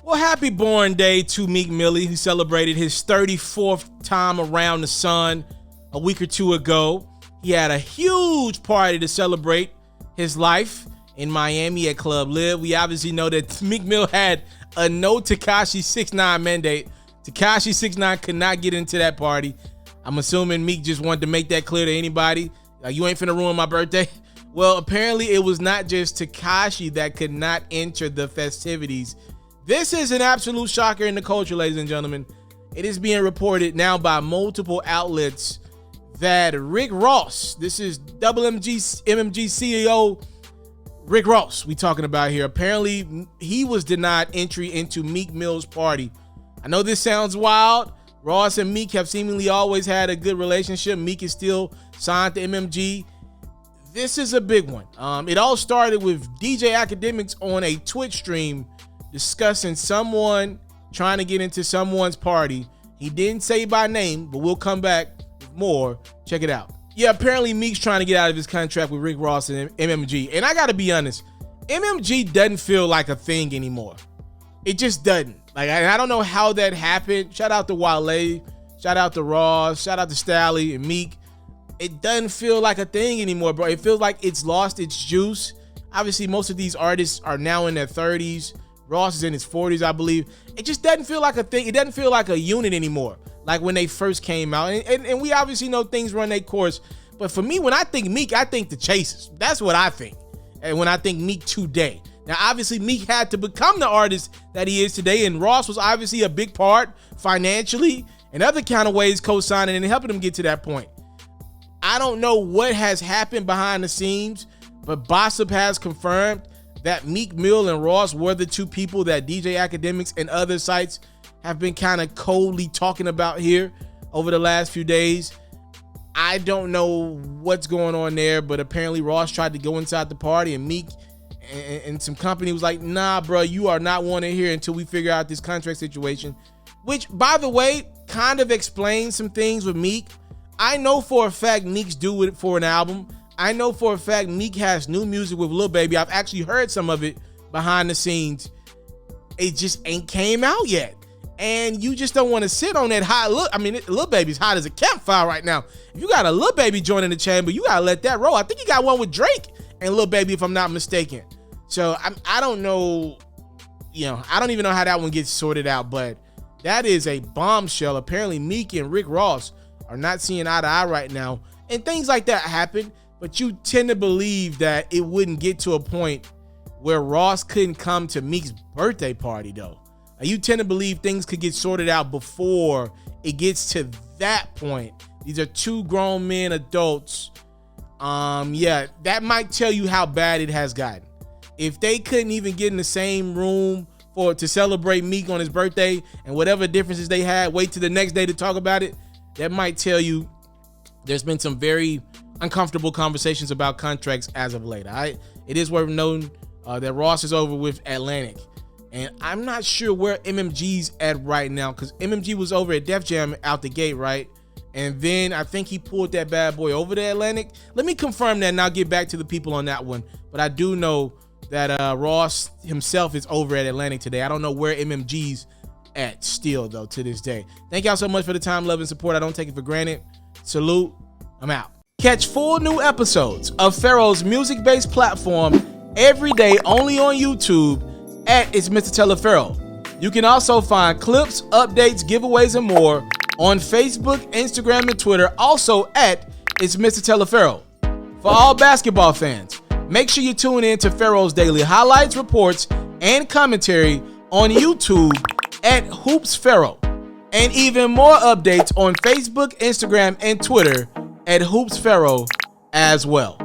Well, happy born day to Meek Millie, who celebrated his 34th time around the sun a week or two ago. He had a huge party to celebrate his life in Miami at Club Live. We obviously know that Meek Mill had a no Tekashi 6ix9ine mandate. Tekashi 6ix9ine could not get into that party. I'm assuming Meek just wanted to make that clear to anybody. You ain't finna ruin my birthday. Well, apparently it was not just Tekashi that could not enter the festivities. This is an absolute shocker in the culture, ladies and gentlemen. It is being reported now by multiple outlets that Rick Ross, this is MMG CEO Rick Ross we talking about here. Apparently, he was denied entry into Meek Mill's party. I know this sounds wild. Ross and Meek have seemingly always had a good relationship. Meek is still signed to MMG. This is a big one. It all started with DJ Academics on a Twitch stream discussing someone trying to get into someone's party. He didn't say by name, but we'll come back with more. Check it out. Yeah, apparently Meek's trying to get out of his contract with Rick Ross and MMG. And I gotta be honest, MMG doesn't feel like a thing anymore. It just doesn't. Like, I don't know how that happened. Shout out to Wale, shout out to Ross, shout out to Stally and Meek. It doesn't feel like a thing anymore, bro. It feels like it's lost its juice. Obviously, most of these artists are now in their 30s. Ross is in his 40s, I believe. It just doesn't feel like a thing. It doesn't feel like a unit anymore, like when they first came out. And we obviously know things run their course. But for me, when I think Meek, I think the Chasers. That's what I think. And when I think Meek today. Now, obviously, Meek had to become the artist that he is today. And Ross was obviously a big part financially and other kind of ways co-signing and helping him get to that point. I don't know what has happened behind the scenes, but Bossip has confirmed that Meek Mill and Ross were the two people that DJ Academics and other sites have been kind of coldly talking about here over the last few days. I don't know what's going on there, but apparently Ross tried to go inside the party and Meek and some company was like, nah, bro, you are not wanted here until we figure out this contract situation, which, by the way, kind of explains some things with Meek. I know for a fact Meek's due it for an album. I know for a fact Meek has new music with Lil Baby. I've actually heard some of it behind the scenes. It just ain't came out yet. And you just don't want to sit on that hot look. I mean, Lil Baby's hot as a campfire right now. If you got a Lil Baby joint in the chamber, you got to let that roll. I think you got one with Drake and Lil Baby, if I'm not mistaken. So I don't know, I don't even know how that one gets sorted out, but that is a bombshell. Apparently Meek and Rick Ross are not seeing eye to eye right now. And things like that happen. But you tend to believe that it wouldn't get to a point where Ross couldn't come to Meek's birthday party, though. You tend to believe things could get sorted out before it gets to that point. These are two grown men, adults. Yeah, that might tell you how bad it has gotten. If they couldn't even get in the same room to celebrate Meek on his birthday and whatever differences they had, wait till the next day to talk about it, that might tell you there's been some very uncomfortable conversations about contracts as of late. It is worth noting that Ross is over with Atlantic, and I'm not sure where MMG's at right now, because MMG was over at Def Jam out the gate, right? And then I think he pulled that bad boy over to Atlantic. Let me confirm that and I'll get back to the people on that one. But I do know that Ross himself is over at Atlantic today. I don't know where MMG's at still, though, to this day. Thank y'all so much for the time, love, and support. I don't take it for granted. Salute. I'm out. Catch full new episodes of FERRO's music-based platform every day only on YouTube at itsmrtaliaferro. You can also find clips, updates, giveaways, and more on Facebook, Instagram, and Twitter, also at itsmrtaliaferro. For all basketball fans, make sure you tune in to FERRO's daily highlights, reports, and commentary on YouTube at HoopsFerro. And even more updates on Facebook, Instagram, and Twitter at HoopsFerro as well.